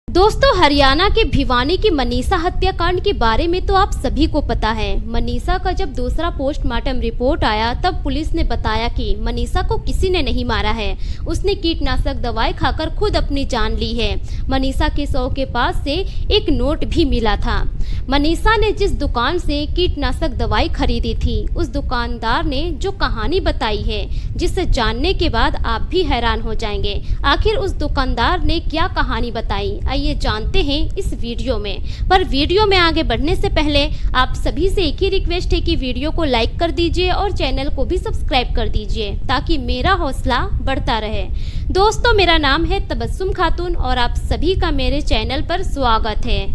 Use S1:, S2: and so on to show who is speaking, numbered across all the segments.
S1: दोस्तों, हरियाणा के भिवानी की मनीषा हत्याकांड के बारे में तो आप सभी को पता है। मनीषा का जब दूसरा पोस्टमार्टम रिपोर्ट आया तब पुलिस ने बताया कि मनीषा को किसी ने नहीं मारा है, उसने कीटनाशक दवाई खाकर खुद अपनी जान ली है। मनीषा के शव के पास से एक नोट भी मिला था। मनीषा ने जिस दुकान से कीटनाशक दवाई खरीदी थी, उस दुकानदार ने जो कहानी बताई है, जिसे जानने के बाद आप भी हैरान हो जाएंगे। आखिर उस दुकानदार ने क्या कहानी बताई, आइए जानते हैं इस वीडियो में। पर वीडियो में आगे बढ़ने से पहले आप सभी से एक ही रिक्वेस्ट है कि वीडियो को लाइक कर दीजिए और चैनल को भी सब्सक्राइब कर दीजिए ताकि मेरा हौसला बढ़ता रहे। दोस्तों, मेरा नाम है तबस्सुम खातून और आप सभी का मेरे चैनल पर स्वागत है।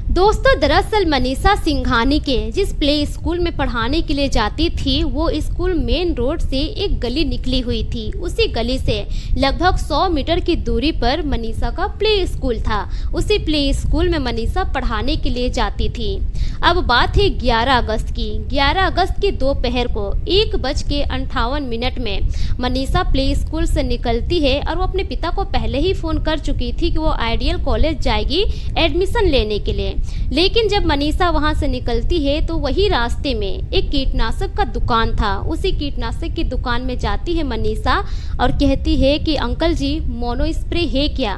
S1: दोस्तों, दरअसल मनीषा सिंघानी के जिस प्ले स्कूल में पढ़ाने के लिए जाती थी, वो स्कूल मेन रोड से एक गली निकली हुई थी। उसी गली से लगभग 100 मीटर की दूरी पर मनीषा का प्ले स्कूल था। उसी प्ले स्कूल में मनीषा पढ़ाने के लिए जाती थी। अब बात है 11 अगस्त की। 11 अगस्त की दोपहर को 1:58 में मनीषा प्ले स्कूल से निकलती है और वो अपने पिता को पहले ही फ़ोन कर चुकी थी कि वो आइडियल कॉलेज जाएगी एडमिशन लेने के लिए। लेकिन जब मनीषा वहां से निकलती है तो वही रास्ते में एक कीटनाशक का दुकान था। उसी कीटनाशक की दुकान में जाती है मनीषा और कहती है कि अंकल जी, मोनो स्प्रे है क्या?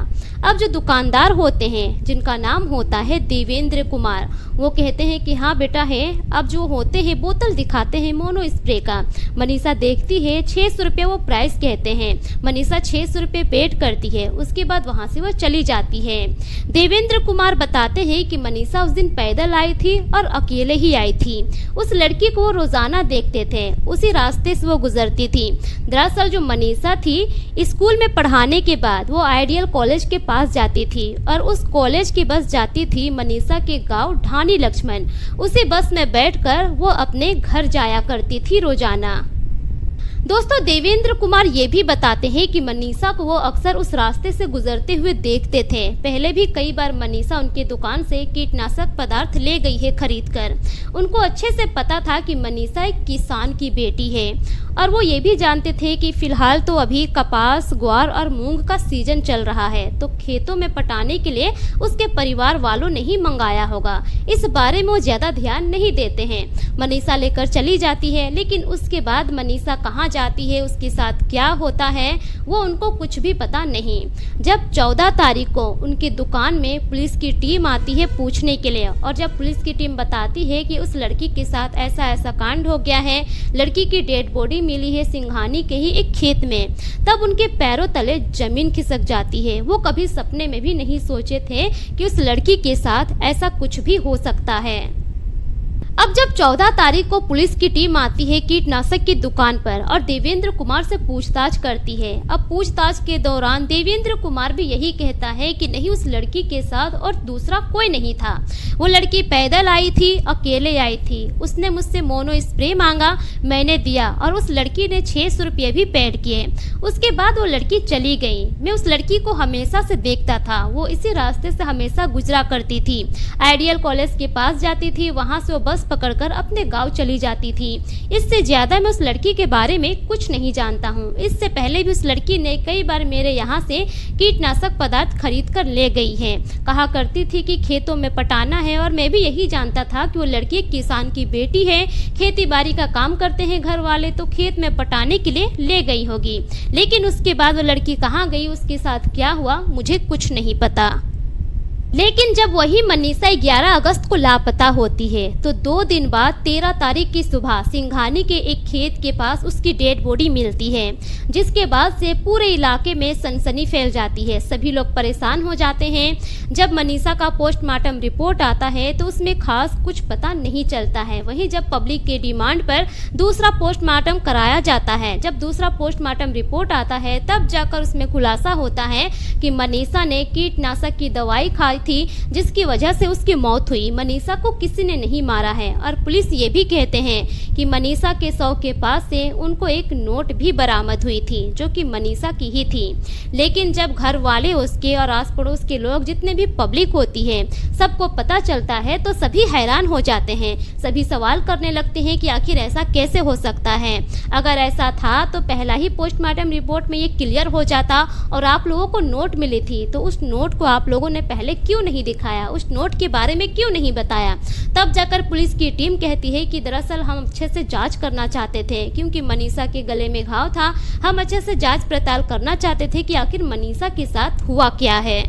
S1: अब जो दुकानदार होते हैं, जिनका नाम होता है देवेंद्र कुमार, वो कहते हैं कि हाँ बेटा है। अब जो होते हैं बोतल दिखाते हैं मोनो स्प्रे का। मनीषा देखती है, 600 रुपये वो प्राइस कहते हैं। मनीषा 600 रुपये पेड करती है। उसके बाद वहाँ से वो चली जाती है। देवेंद्र कुमार बताते हैं कि मनीषा उस दिन पैदल आई थी और अकेले ही आई थी। उस लड़की को वो रोजाना देखते थे, उसी रास्ते से वो गुजरती थी। दरअसल जो मनीषा थी, स्कूल में पढ़ाने के बाद वो आइडियल कॉलेज के पास जाती थी और उस कॉलेज की बस जाती थी मनीषा के गांव ढानी लक्ष्मण। उसी बस में बैठकर वो अपने घर जाया करती थी रोजाना। दोस्तों, देवेंद्र कुमार ये भी बताते हैं कि मनीषा को वो अक्सर उस रास्ते से गुजरते हुए देखते थे। पहले भी कई बार मनीषा उनकी दुकान से कीटनाशक पदार्थ ले गई है खरीद कर। उनको अच्छे से पता था कि मनीषा एक किसान की बेटी है और वो ये भी जानते थे कि फिलहाल तो अभी कपास, ग्वार और मूंग का सीजन चल रहा है, तो खेतों में पटाने के लिए उसके परिवार वालों ने ही मंगाया होगा। इस बारे में वो ज्यादा ध्यान नहीं देते हैं। मनीषा लेकर चली जाती है, लेकिन उसके बाद मनीषा कहाँ जाती है, उसके साथ क्या होता है, वो उनको कुछ भी पता नहीं। जब 14 तारीख को उनकी दुकान में पुलिस की टीम आती है पूछने के लिए, और जब पुलिस की टीम बताती है कि उस लड़की के साथ ऐसा ऐसा कांड हो गया है, लड़की की डेड बॉडी मिली है सिंघानी के ही एक खेत में, तब उनके पैरों तले जमीन खिसक जाती है। वो कभी सपने में भी नहीं सोचे थे कि उस लड़की के साथ ऐसा कुछ भी हो सकता है। अब जब 14 तारीख को पुलिस की टीम आती है कीटनाशक की दुकान पर और देवेंद्र कुमार से पूछताछ करती है। अब पूछताछ के दौरान देवेंद्र कुमार भी यही कहता है कि नहीं, उस लड़की के साथ और दूसरा कोई नहीं था। वो लड़की पैदल आई थी, अकेले आई थी। उसने मुझसे मोनो स्प्रे मांगा, मैंने दिया और उस लड़की ने 600 रुपये भी पेड किए। उसके बाद वो लड़की चली गई। मैं उस लड़की को हमेशा से देखता था, वो इसी रास्ते से हमेशा गुजरा करती थी। आइडियल कॉलेज के पास जाती थी, वहाँ से वो बस पकड़कर अपने गांव चली जाती थी। इससे ज्यादा मैं उस लड़की के बारे में कुछ नहीं जानता हूँ। इससे पहले भी उस लड़की ने कई बार मेरे यहाँ से कीटनाशक पदार्थ खरीद कर ले गई है। कहा करती थी कि खेतों में पटाना है और मैं भी यही जानता था कि वो लड़की एक किसान की बेटी है, खेती बाड़ी का काम करते हैं घर वाले, तो खेत में पटाने के लिए ले गई होगी। लेकिन उसके बाद वो लड़की कहाँ गई, उसके साथ क्या हुआ, मुझे कुछ नहीं पता। लेकिन जब वही मनीषा 11 अगस्त को लापता होती है तो 2 दिन बाद 13 तारीख की सुबह सिंघानी के एक खेत के पास उसकी डेड बॉडी मिलती है, जिसके बाद से पूरे इलाके में सनसनी फैल जाती है। सभी लोग परेशान हो जाते हैं। जब मनीषा का पोस्टमार्टम रिपोर्ट आता है तो उसमें खास कुछ पता नहीं चलता है। वहीं जब पब्लिक के डिमांड पर दूसरा पोस्टमार्टम कराया जाता है, जब दूसरा पोस्टमार्टम रिपोर्ट आता है, तब जाकर उसमें खुलासा होता है कि मनीषा ने कीटनाशक की दवाई खाई थी जिसकी वजह से उसकी मौत हुई। मनीषा को किसी ने नहीं मारा है और पुलिस ये भी कहते हैं कि मनीषा के शव के पास से उनको एक नोट भी बरामद हुई थी जो कि मनीषा की ही थी। लेकिन जब घर वाले उसके और आस पड़ोस के लोग जितने भी पब्लिक होती है सबको पता चलता है तो सभी हैरान हो जाते हैं। सभी सवाल करने लगते हैं कि आखिर ऐसा कैसे हो सकता है। अगर ऐसा था तो पहला ही पोस्टमार्टम रिपोर्ट में ये क्लियर हो जाता और आप लोगों को नोट मिली थी तो उस नोट को आप लोगों ने पहले क्यों नहीं दिखाया, उस नोट के बारे में क्यों नहीं बताया। तब जाकर पुलिस की टीम कहती है कि दरअसल हम अच्छे से जांच करना चाहते थे क्योंकि मनीषा के गले में घाव था। हम अच्छे से जांच पड़ताल करना चाहते थे कि आखिर मनीषा के साथ हुआ क्या है।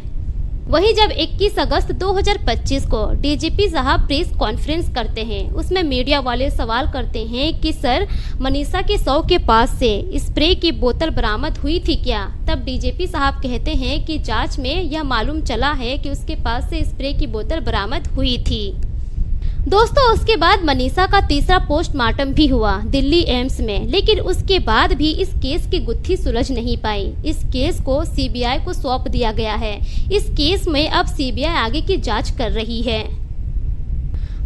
S1: वहीं जब 21 अगस्त 2025 को डीजीपी साहब प्रेस कॉन्फ्रेंस करते हैं उसमें मीडिया वाले सवाल करते हैं कि सर मनीषा के शव के पास से स्प्रे की बोतल बरामद हुई थी क्या। तब डीजीपी साहब कहते हैं कि जांच में यह मालूम चला है कि उसके पास से स्प्रे की बोतल बरामद हुई थी। दोस्तों उसके बाद मनीषा का तीसरा पोस्टमार्टम भी हुआ दिल्ली एम्स में, लेकिन उसके बाद भी इस केस की गुत्थी सुलझ नहीं पाई। इस केस को सीबीआई को सौंप दिया गया है। इस केस में अब सीबीआई आगे की जांच कर रही है।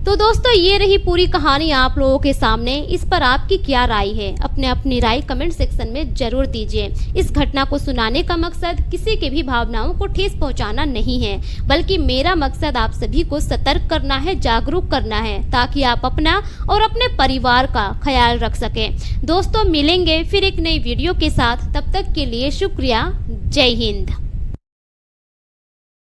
S1: तो दोस्तों ये रही पूरी कहानी आप लोगों के सामने। इस पर आपकी क्या राय है, अपनी राय कमेंट सेक्शन में जरूर दीजिए। इस घटना को सुनाने का मकसद किसी के भी भावनाओं को ठेस पहुंचाना नहीं है, बल्कि मेरा मकसद आप सभी को सतर्क करना है, जागरूक करना है, ताकि आप अपना और अपने परिवार का ख्याल रख सकें। दोस्तों मिलेंगे फिर एक नई वीडियो के साथ, तब तक के लिए शुक्रिया। जय हिंद।